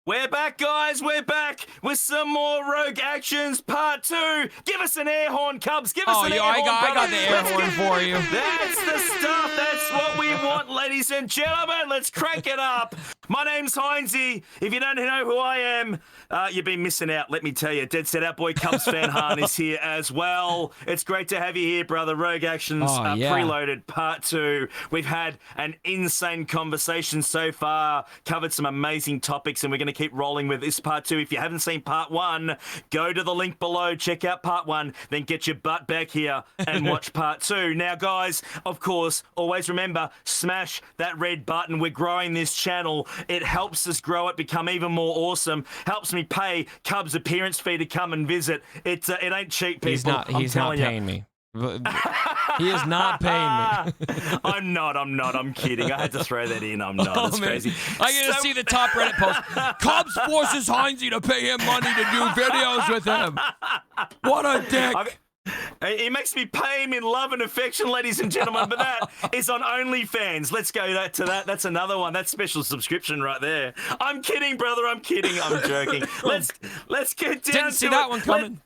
We're back, guys. We're back with some more Rogue Actions Part 2. Give us an air horn, Cubs. Give us an air horn, I got the air horn for you. That's the stuff. That's what we want, ladies and gentlemen. Let's crank it up. My name's Heinzie. If you don't know who I am, you've been missing out, let me tell you. Dead Set Out Boy Cubs fan Han is here as well. It's great to have you here, brother. Rogue Actions Preloaded Part 2. We've had an insane conversation so far, covered some amazing topics, and we're going to keep rolling with this Part 2. If you haven't seen Part 1, go to the link below, check out Part 1, then get your butt back here and watch Part 2. Now, guys, of course, always remember, smash that red button. We're growing this channel. It helps us grow it, become even more awesome. Helps me pay Cubs appearance fee to come and visit. It ain't cheap, people. He's not paying me. He is not paying me. I'm not. I'm kidding. I had to throw that in. I'm not. It's crazy. I get to see the top Reddit post. Cubs forces Heinzie to pay him money to do videos with him. What a dick. He makes me pay him in love and affection, ladies and gentlemen, but that is on OnlyFans. Let's go to that. That's another one. That's special subscription right there. I'm kidding, brother. I'm kidding. I'm joking. Let's get down Didn't see that one coming.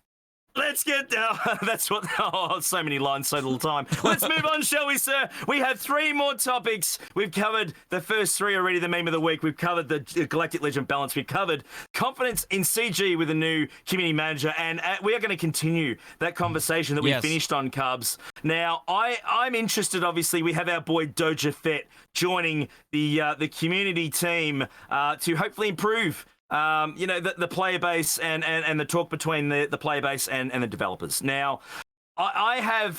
Let's get down. That's what. Oh, so many lines, so little time. Let's move on, shall we, sir? We have 3 more topics. We've covered the first 3 already. The meme of the week. We've covered the Galactic Legend balance. We've covered confidence in CG with a new community manager, and we are going to continue that conversation that we finished on Cubs. Now, I'm interested. Obviously, we have our boy Doja Fett joining the community team to hopefully improve. The player base and the talk between the player base and the developers. Now, I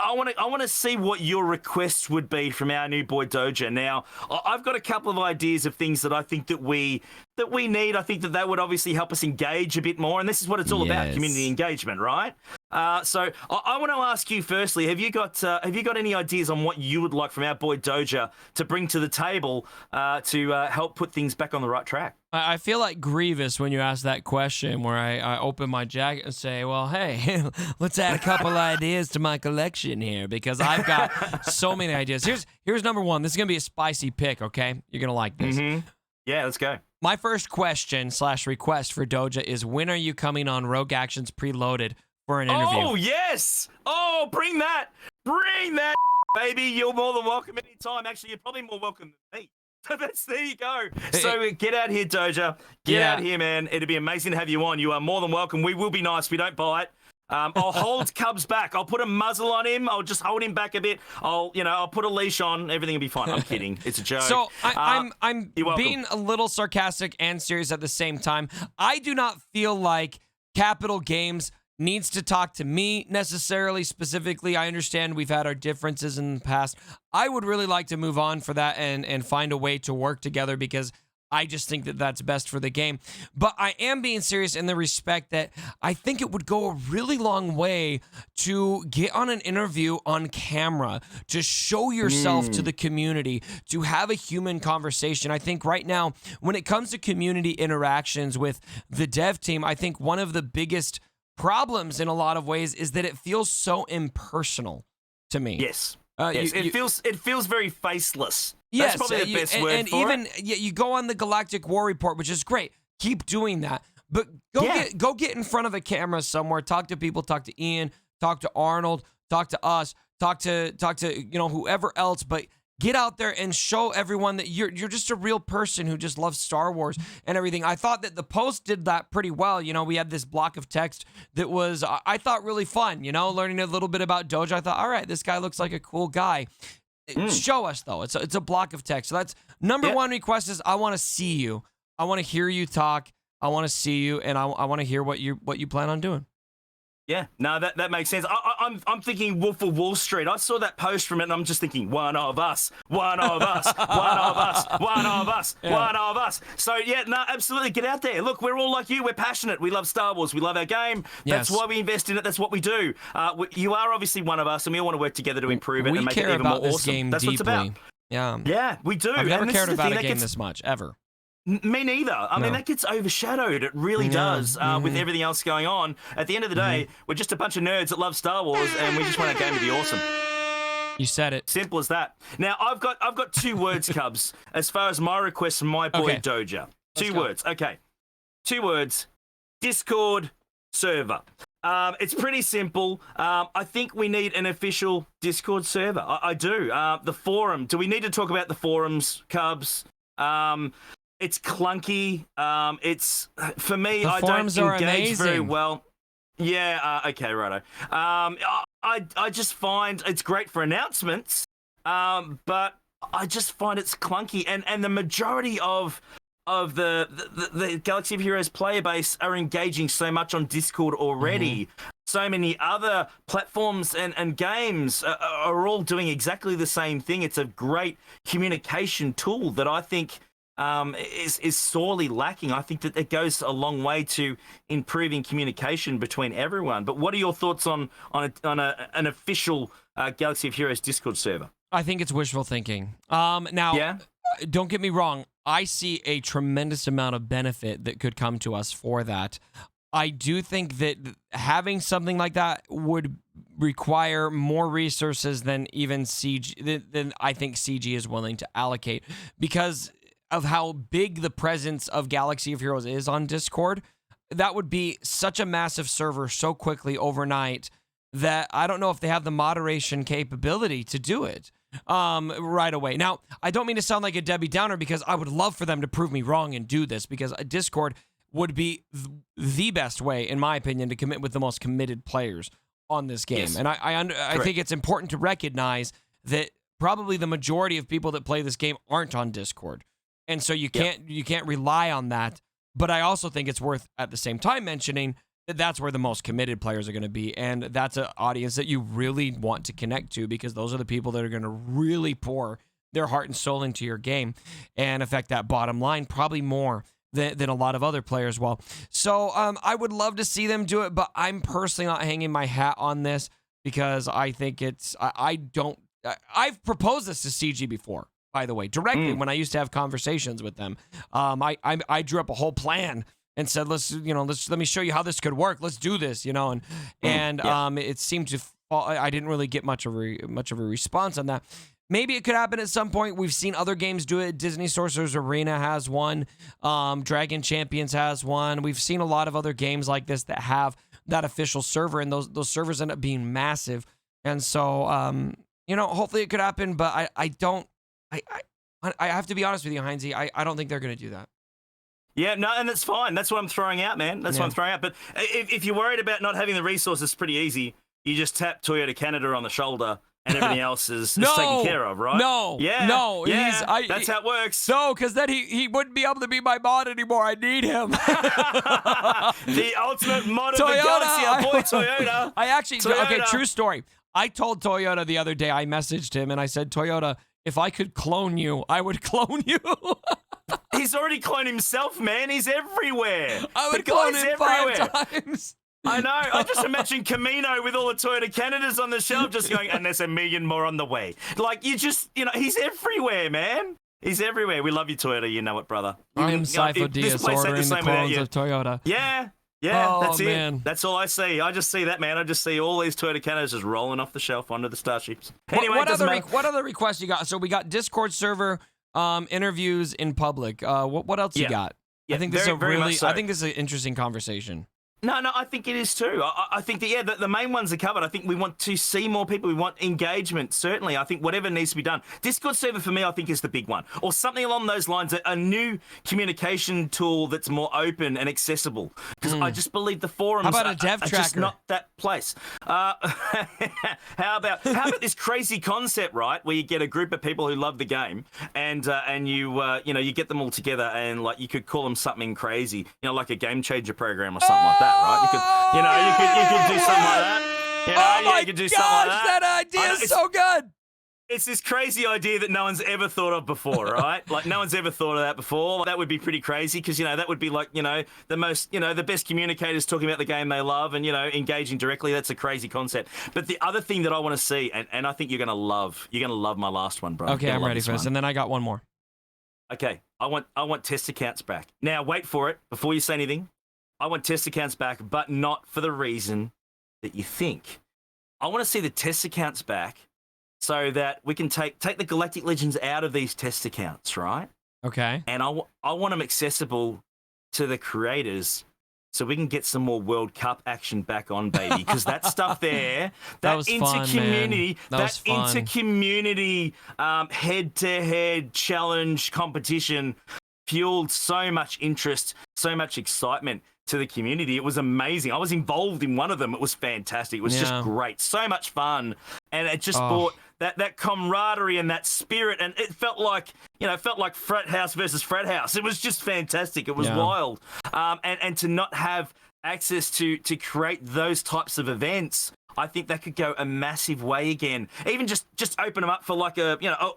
want to see what your requests would be from our new boy Doja. Now, I've got a couple of ideas of things that I think that we need. I think that would obviously help us engage a bit more, and this is what it's all about: community engagement, right? So I want to ask you firstly: have you got any ideas on what you would like from our boy Doja to bring to the table to help put things back on the right track? I feel like Grievous when you ask that question, where I open my jacket and say, well, hey, let's add a couple ideas to my collection here, because I've got so many ideas. Here's number 1. This is going to be a spicy pick, okay? You're going to like this. Mm-hmm. Yeah, let's go. My first question / request for Doja is, when are you coming on Rogue Actions Preloaded for an interview? Oh, yes! Oh, bring that! Bring that, baby! You're more than welcome anytime. Actually, you're probably more welcome than me. There you go. So get out here, Doja. Get out here, man. It'd be amazing to have you on. You are more than welcome. We will be nice. We don't bite. I'll hold Cubs back. I'll put a muzzle on him. I'll just hold him back a bit. I'll put a leash on. Everything will be fine. I'm kidding. It's a joke. So I'm being a little sarcastic and serious at the same time. I do not feel like Capital Games needs to talk to me necessarily, specifically. I understand we've had our differences in the past. I would really like to move on for that and find a way to work together, because I just think that that's best for the game. But I am being serious in the respect that I think it would go a really long way to get on an interview on camera, to show yourself to the community, to have a human conversation. I think right now, when it comes to community interactions with the dev team, I think one of the biggest problems in a lot of ways is that it feels so impersonal to me. Yes. It feels very faceless. Yes, that's probably the best word and for even it. You go on the Galactic War Report, which is great. Keep doing that, but go get in front of a camera somewhere. Talk to people. Talk to Ian. Talk to Arnold. Talk to us. Talk to whoever else. But get out there and show everyone that you're just a real person who just loves Star Wars and everything. I thought that the post did that pretty well. We had this block of text that was, I thought, really fun, learning a little bit about Doja. I thought, all right, this guy looks like a cool guy. Show us, though. It's a block of text. So that's number 1 request is, I want to see you. I want to hear you talk. I want to see you, and I want to hear what you plan on doing. Yeah, no, that makes sense. I'm thinking Wolf of Wall Street. I saw that post from it, and I'm just thinking, one of us, one of us, one of us, one of us, one of us. So, yeah, no, absolutely, get out there. Look, we're all like you. We're passionate. We love Star Wars. We love our game. That's why we invest in it. That's what we do. You are obviously one of us, and we all want to work together to improve it and make it even more awesome. That's what it's about. Yeah, we do. I've never cared about a game this much, ever. Me neither. I mean, that gets overshadowed. It really does with everything else going on. At the end of the day, we're just a bunch of nerds that love Star Wars, and we just want our game to be awesome. You said it. Simple as that. Now, I've got 2 words, Cubs, as far as my request from my boy Doja. Two words. Okay. 2 words. Discord server. It's pretty simple. I think we need an official Discord server. I do. The forum. Do we need to talk about the forums, Cubs? It's clunky. It's for me. The I forums don't are engage amazing. very well. Yeah. Okay. Righto. I just find it's great for announcements. But I just find it's clunky, and the majority of the Galaxy of Heroes player base are engaging so much on Discord already. So many other platforms and games are all doing exactly the same thing. It's a great communication tool that I think is sorely lacking. I think that it goes a long way to improving communication between everyone. But what are your thoughts on an official Galaxy of Heroes Discord server? I think it's wishful thinking. Now, don't get me wrong. I see a tremendous amount of benefit that could come to us for that. I do think that having something like that would require more resources than even CG, than I think CG is willing to allocate, because of how big the presence of Galaxy of Heroes is on Discord. That would be such a massive server so quickly overnight that I don't know if they have the moderation capability to do it right away. Now, I don't mean to sound like a Debbie Downer, because I would love for them to prove me wrong and do this, because a Discord would be the best way, in my opinion, to commit with the most committed players on this game. Yes. And I think it's important to recognize that probably the majority of people that play this game aren't on Discord. And so you can't rely on that. But I also think it's worth at the same time mentioning that that's where the most committed players are going to be. And that's an audience that you really want to connect to, because those are the people that are going to really pour their heart and soul into your game and affect that bottom line probably more than a lot of other players will. So I would love to see them do it, but I'm personally not hanging my hat on this, because I think I've proposed this to CG before, by the way, directly when I used to have conversations with them. I drew up a whole plan and said, let me show you how this could work. Let's do this, and it seemed to fall. I didn't really get much of a response on that. Maybe it could happen at some point. We've seen other games do it. Disney Sorcerer's Arena has one. Dragon Champions has one. We've seen a lot of other games like this that have that official server, and those servers end up being massive. And so, hopefully it could happen, but I have to be honest with you, Heinze. I don't think they're going to do that. Yeah, no, and that's fine. That's what I'm throwing out, man. That's what I'm throwing out. But if you're worried about not having the resources, it's pretty easy. You just tap Toyota Canada on the shoulder, and everything else is taken care of, right? That's how it works. No, because then he wouldn't be able to be my mod anymore. I need him. The ultimate mod of the Galaxy, our boy Toyota. Okay, true story. I told Toyota the other day, I messaged him, and I said, Toyota, if I could clone you, I would clone you. He's already cloned himself, man. He's everywhere. I would clone him 5 times. I know. I just imagine Camino with all the Toyota Canadas on the shelf just going, and there's 1 million more on the way. Like, he's everywhere, man. He's everywhere. We love you, Toyota. You know it, brother. I'm Sifo Diaz ordering the clones of Toyota. Yeah, that's it. That's all I see. I just see that, man. I just see all these Toyota Canadas just rolling off the shelf onto the starships. Anyway, what other requests you got? So we got Discord server interviews in public. What else you got? Yeah, I think this is an interesting conversation. No, I think it is too. I think that, the main ones are covered. I think we want to see more people. We want engagement, certainly. I think whatever needs to be done. Discord server, for me, I think is the big one. Or something along those lines, a new communication tool that's more open and accessible. Because I just believe the forums How about a dev are tracker? just not that place. How about this crazy concept, right, where you get a group of people who love the game and you get them all together, and like you could call them something crazy, like a game changer program or something like that. Right? You could do something like that. You could do something like that. That idea is so good. It's this crazy idea that no one's ever thought of before, right? Like, no one's ever thought of that before. That would be pretty crazy, because, that would be like, the best communicators talking about the game they love and, engaging directly. That's a crazy concept. But the other thing that I want to see, and I think you're going to love my last one, bro. Okay, I'm ready for this. And then I got one more. Okay, I want test accounts back. Now, wait for it before you say anything. I want test accounts back, but not for the reason that you think. I want to see the test accounts back so that we can take the Galactic Legends out of these test accounts, right? Okay. And I want them accessible to the creators so we can get some more World Cup action back on, baby. Because that stuff there, That was fun, inter-community, man. That was fun. inter-community head-to-head challenge competition fueled so much interest, so much excitement to the community. It was amazing. I was involved in one of them. It was fantastic. It was just great. So much fun. And it just brought that camaraderie and that spirit. And it felt like, frat house versus frat house. It was just fantastic. It was wild. And to not have access to create those types of events, I think that could go a massive way again. Even just open them up for like a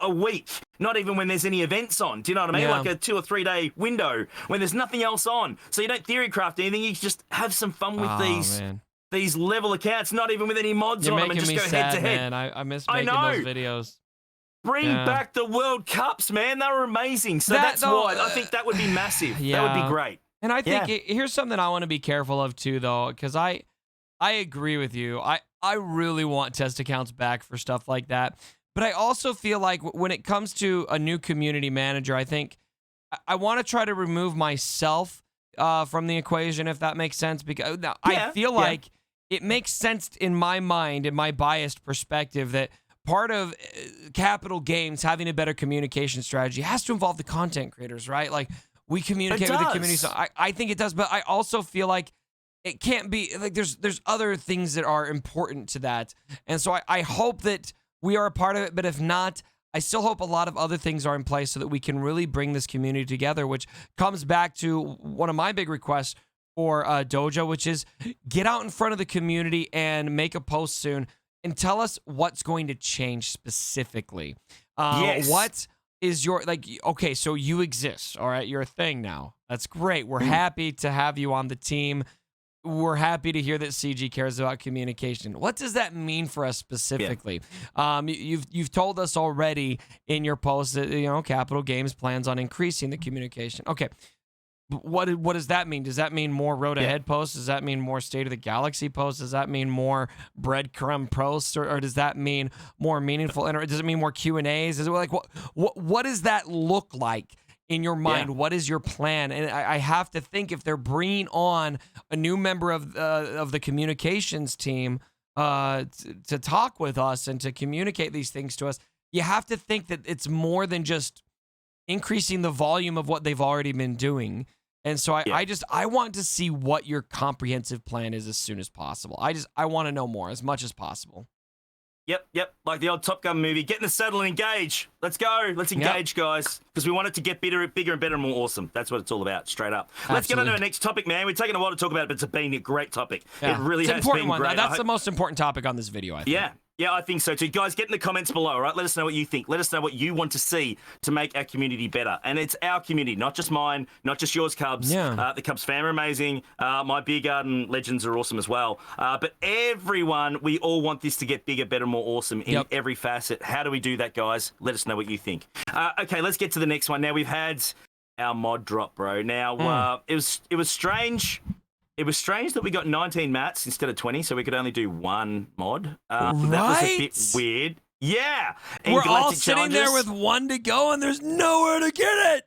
week. Not even when there's any events on. Do you know what I mean? Yeah. Like a 2 or 3 day window when there's nothing else on. So you don't theorycraft anything. You just have some fun with these level accounts. Not even with any mods You're on them, and making just me go head sad, to head. man. I miss making those videos. Bring back the World Cups, man. They were amazing. So that's why I think that would be massive. That would be great. And I think here's something I want to be careful of too, though, because I agree with you. I really want test accounts back for stuff like that. But I also feel like when it comes to a new community manager, I think I want to try to remove myself from the equation, if that makes sense. Because I feel like it makes sense in my mind, in my biased perspective, that part of Capital Games having a better communication strategy has to involve the content creators, right? Like, we communicate with the community. So I think it does, but I also feel like it can't be like there's other things that are important to that. And so I hope that we are a part of it, but if not, I still hope a lot of other things are in place so that we can really bring this community together, which comes back to one of my big requests for Dojo, which is get out in front of the community and make a post soon and tell us what's going to change specifically. What is your, okay, so you exist, all right? You're a thing now. That's great. We're happy to have you on the team. We're happy to hear that CG cares about communication. What does that mean for us specifically? You've told us already in your post that Capital Games plans on increasing the communication. Okay, what does that mean? Does that mean more road ahead posts? Does that mean more State of the Galaxy posts? Does that mean more breadcrumb posts, or does that mean more meaningful? Does it mean more Q&As? Is it like what does that look like? In your mind, what is your plan? And I have to think, if they're bringing on a new member of the communications team to talk with us and to communicate these things to us, you have to think that it's more than just increasing the volume of what they've already been doing. And so I want to see what your comprehensive plan is as soon as possible. I want to know more as much as possible. Yep. Like the old Top Gun movie. Get in the saddle and engage. Let's go. Let's engage, guys. Because we want it to get bigger and better and more awesome. That's what it's all about, straight up. Absolutely. Let's get on to our next topic, man. We're taking a while to talk about it, but it's been a great topic. Yeah. It really has been important one. great. That's the most important topic on this video, I think. Yeah, I think so too. Guys, get in the comments below, all right? Let us know what you think. Let us know what you want to see to make our community better. And it's our community, not just mine, not just yours, Cubs. Yeah. The Cubs fam are amazing. My Beer Garden legends are awesome as well. But everyone, we all want this to get bigger, better, more awesome in every facet. How do we do that, guys? Let us know what you think. Okay, let's get to the next one. Now, we've had our mod drop, bro. Now, it was strange. It was strange that we got 19 mats instead of 20, so we could only do one mod. That was a bit weird. Yeah. We're all sitting there with one to go, and there's nowhere to get it.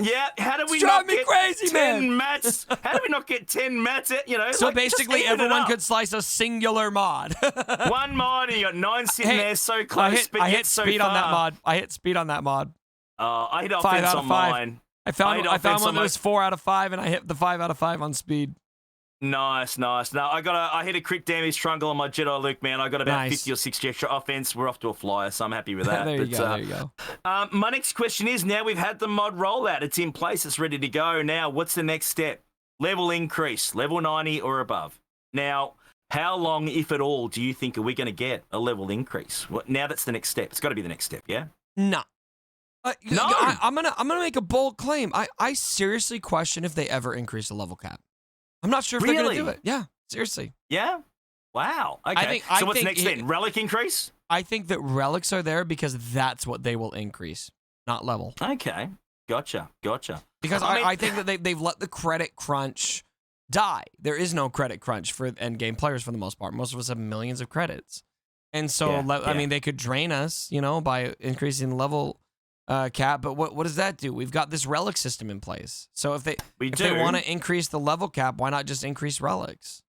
Yeah, how did we not get crazy, 10 mats? How did we not get 10 mats? So basically, everyone could slice a singular mod. One mod, and you got 9 sitting there, so close, I hit speed on that mod. I hit speed on that mod. I hit offense on mine. I found one that was 4 out of 5, and I hit the 5 out of 5 on speed. Nice. No, I hit a crit damage triangle on my Jedi Luke, man. I got about 50 or 60 extra offense. We're off to a flyer, so I'm happy with that. There you go. My next question is, now we've had the mod rollout. It's in place. It's ready to go. Now, what's the next step? Level increase, level 90 or above. Now, how long, if at all, do you think are we going to get a level increase? Now that's the next step. It's got to be the next step, yeah? No. No. I'm gonna make a bold claim. I seriously question if they ever increase the level cap. I'm not sure if they're going to do it. Yeah, seriously. Yeah? Wow. Okay. So what's next then? Relic increase? I think that relics are there because that's what they will increase, not level. Okay. Gotcha. Because I think that they've let the credit crunch die. There is no credit crunch for endgame players for the most part. Most of us have millions of credits. And so, I mean, they could drain us, by increasing the level cap. But what does that do? We've got this relic system in place. So if they want to increase the level cap, why not just increase relics?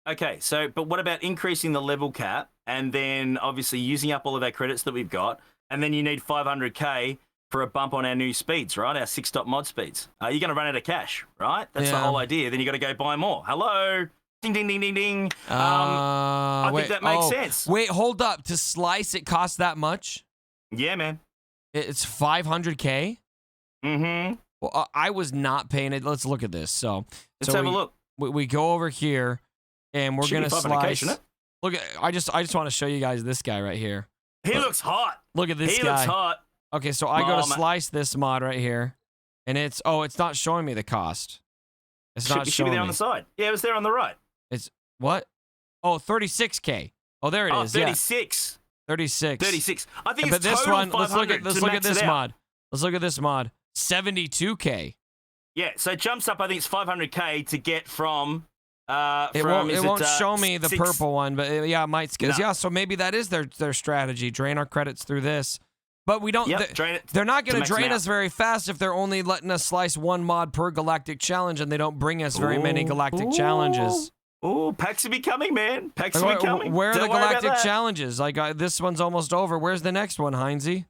Okay, so but what about increasing the level cap and then obviously using up all of our credits that we've got, and then you need 500k for a bump on our new speeds, right? Our 6-stop mod speeds. You're going to run out of cash, right? That's the whole idea. Then you got to go buy more. Hello. Ding, ding, ding, ding, ding. I think that makes sense. Wait, hold up. To slice, it costs that much? Yeah, man. It's 500k? Mm-hmm. Well, I was not paying it. Let's look at this. Let's have a look. We go over here, and we're going to slice. Look at. I just want to show you guys this guy right here. He looks hot. Look at this guy. He looks hot. Okay, so I go to slice this mod right here, and it's not showing me the cost. It's not showing me. It should be there on the side. Yeah, it was there on the right. It's what? Oh, 36k. Oh, there it is. 36. Yeah. 36. 36. I think it's this total one. Let's look at this mod. Let's look at this mod. 72k. Yeah, so it jumps up. I think it's 500k to get from. It won't show me the purple one, but it might skip. No. Yeah, so maybe that is their strategy. Drain our credits through this. But we don't. They're not going to drain us very fast if they're only letting us slice one mod per galactic challenge, and they don't bring us very many galactic challenges. Oh, packs will be coming, man. Packs will be coming. Where are the galactic challenges? Like this one's almost over. Where's the next one, Heinzie?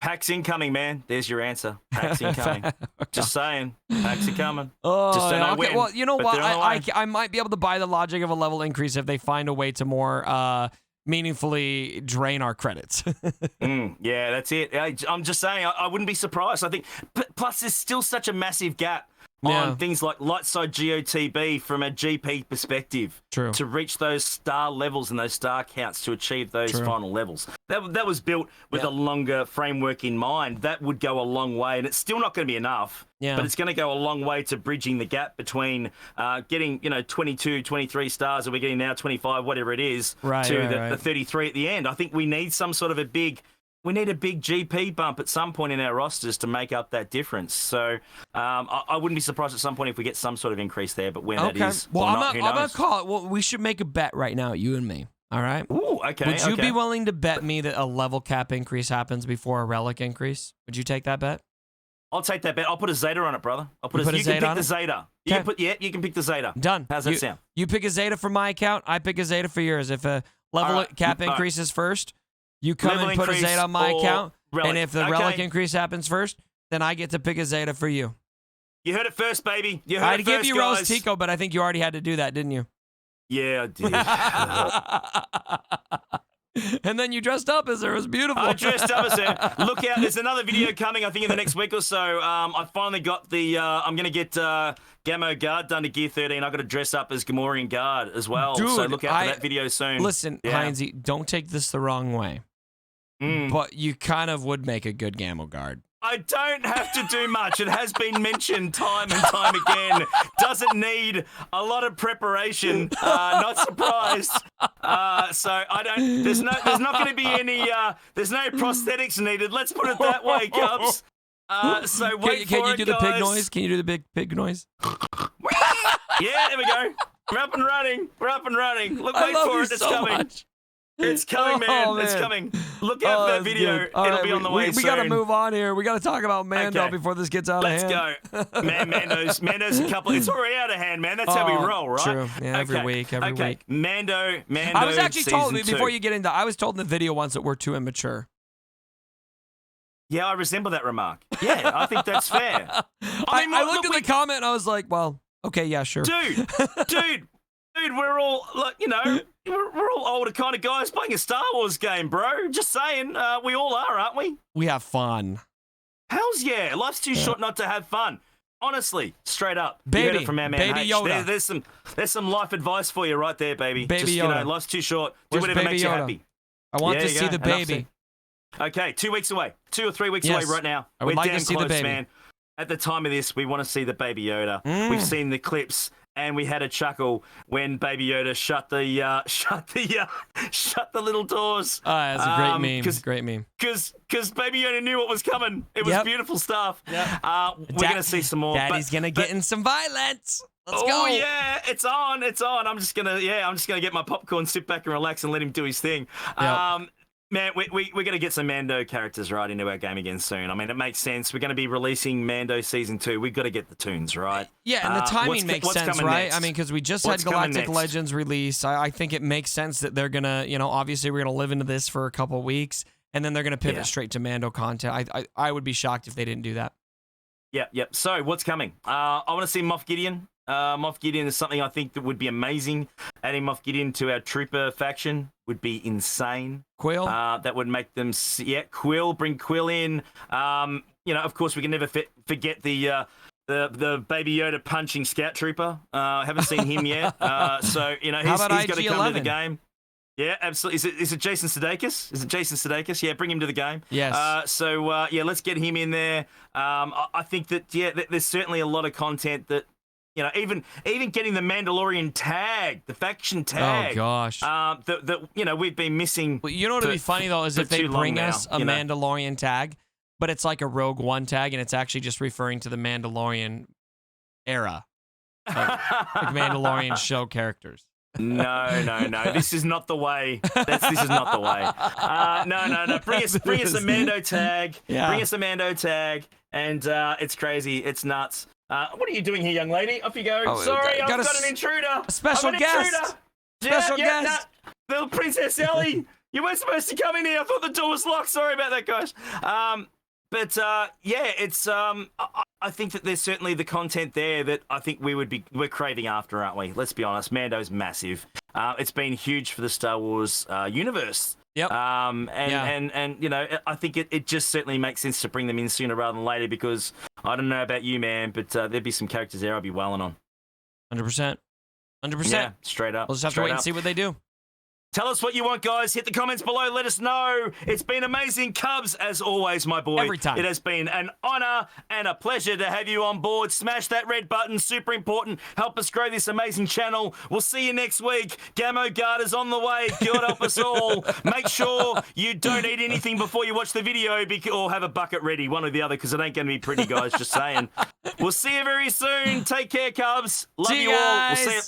Packs incoming, man. There's your answer. Packs incoming. Just saying. Packs are coming. Oh, just don't win. Well, you know what? I might be able to buy the logic of a level increase if they find a way to more meaningfully drain our credits. Yeah, that's it. I'm just saying, I wouldn't be surprised. I think, plus there's still such a massive gap on things like light side GOTB from a GP perspective. True. To reach those star levels and those star counts to achieve those final levels. That was built with a longer framework in mind. That would go a long way, and it's still not going to be enough. Yeah. But it's going to go a long way to bridging the gap between getting 22, 23 stars, or we're getting now 25, whatever it is, to the 33 at the end. I think we need some sort of a big GP bump at some point in our rosters to make up that difference. So I wouldn't be surprised at some point if we get some sort of increase there, but when that is, well, I'm gonna call it. Well, we should make a bet right now, you and me. All right. Ooh, okay. Would you be willing to bet me that a level cap increase happens before a relic increase? Would you take that bet? I'll take that bet. I'll put a Zeta on it, brother. You can pick the Zeta. You can pick the Zeta. Done. How's that sound? You pick a Zeta for my account. I pick a Zeta for yours. If a level cap increases first, you come and put a Zeta on my account. Relic. And if the relic increase happens first, then I get to pick a Zeta for you. You heard it first, baby. You heard it first, I'd give you guys. Rose Tico, but I think you already had to do that, didn't you? Yeah, I did. And then you dressed up as her. It was beautiful. I dressed up as her. Look out. There's another video coming, I think, in the next week or so. I finally got the... I'm going to get Gamo Guard done to Gear 13. I've got to dress up as Gamorrean Guard as well. Dude, so look out for that video soon. Listen, Heinzie, don't take this the wrong way. But you kind of would make a good Gamo Guard. I don't have to do much. It has been mentioned time and time again. Doesn't need a lot of preparation. Not surprised. So I don't. There's not going to be any. There's no prosthetics needed. Let's put it that way, Cubs. So wait can for you it, do the guys. pig noise? Can you do the big pig noise? Yeah, there we go. We're up and running. Look, wait for it. It's coming. Much. It's coming, man. It's coming. Look out for that video. It'll be on the way soon. We got to move on here. We got to talk about Mando before this gets out of hand. Let's go. Man, Mando's a couple. It's already out of hand, man. That's how we roll, right? True. Yeah, every week. Mando. I was actually told, before you get into, I was told in the video once that we're too immature. Yeah, I resemble that remark. Yeah, I think that's fair. I looked at the comment and I was like, well, okay, yeah, sure. Dude, we're all, we're all older kind of guys playing a Star Wars game, bro. Just saying, we all are, aren't we? We have fun. Hells yeah. Life's too short not to have fun. Honestly, straight up. Baby, you heard it from our man Baby H. Yoda. There's some life advice for you right there, baby. Baby Yoda. Life's too short. Do Where's whatever Baby makes you Yoda? happy. I want to see the baby. Okay, 2 weeks away. 2 or 3 weeks away right now. I would We're like damn to see close, the baby. man. At the time of this, we want to see the Baby Yoda. We've seen the clips, and we had a chuckle when Baby Yoda shut the little doors. Oh, that's a great meme. Great meme. Because Baby Yoda knew what was coming. It was beautiful stuff. Yep. We're gonna see some more. Daddy's gonna get in some violence. Let's go. Oh yeah, it's on. I'm just gonna get my popcorn, sit back and relax, and let him do his thing. Yep. Man, we're going to get some Mando characters right into our game again soon. I mean, it makes sense. We're going to be releasing Mando Season 2. We've got to get the tunes, right? Yeah, and the timing makes sense, right? Next? I mean, because we just had Galactic Legends release. I think it makes sense that they're going to, obviously we're going to live into this for a couple of weeks, and then they're going to pivot straight to Mando content. I would be shocked if they didn't do that. Yep. So, what's coming? I want to see Moff Gideon. Moff Gideon is something I think that would be amazing. Adding Moff Gideon to our Trooper faction would be insane. Quill? That would make them... Yeah, Quill. Bring Quill in. Of course, we can never forget the Baby Yoda punching Scout Trooper. Haven't seen him yet. He's got to come to the game. Yeah, absolutely. Is it Jason Sudeikis? Yeah, bring him to the game. Yes. Let's get him in there. I think that, there's certainly a lot of content that, even getting the Mandalorian tag, the faction tag. Oh, gosh. That we've been missing. Well, you know what would be funny, though, is if they bring us a Mandalorian tag, but it's like a Rogue One tag, and it's actually just referring to the Mandalorian era. Like Mandalorian show characters. No. This is not the way. This is not the way. No. Bring us a Mando tag. Yeah. Bring us a Mando tag. And it's crazy. It's nuts. What are you doing here, young lady? Off you go. Sorry, I've got an intruder. A special guest. Special guest. Little Princess Ellie. You weren't supposed to come in here. I thought the door was locked. Sorry about that, guys. It's I think that there's certainly the content there that I think we're craving after, aren't we? Let's be honest. Mando's massive. It's been huge for the Star Wars universe. Yep. I think it just certainly makes sense to bring them in sooner rather than later because I don't know about you, man, but there'd be some characters there I'd be wailing on. 100%. Yeah, straight up. We'll just have to wait and see what they do. Tell us what you want, guys. Hit the comments below. Let us know. It's been amazing, Cubs, as always, my boy. Every time. It has been an honor and a pleasure to have you on board. Smash that red button. Super important. Help us grow this amazing channel. We'll see you next week. Gamo Garda's on the way. God help us all. Make sure you don't eat anything before you watch the video or have a bucket ready, one or the other, because it ain't going to be pretty, guys. Just saying. We'll see you very soon. Take care, Cubs. Love you all. We'll see you.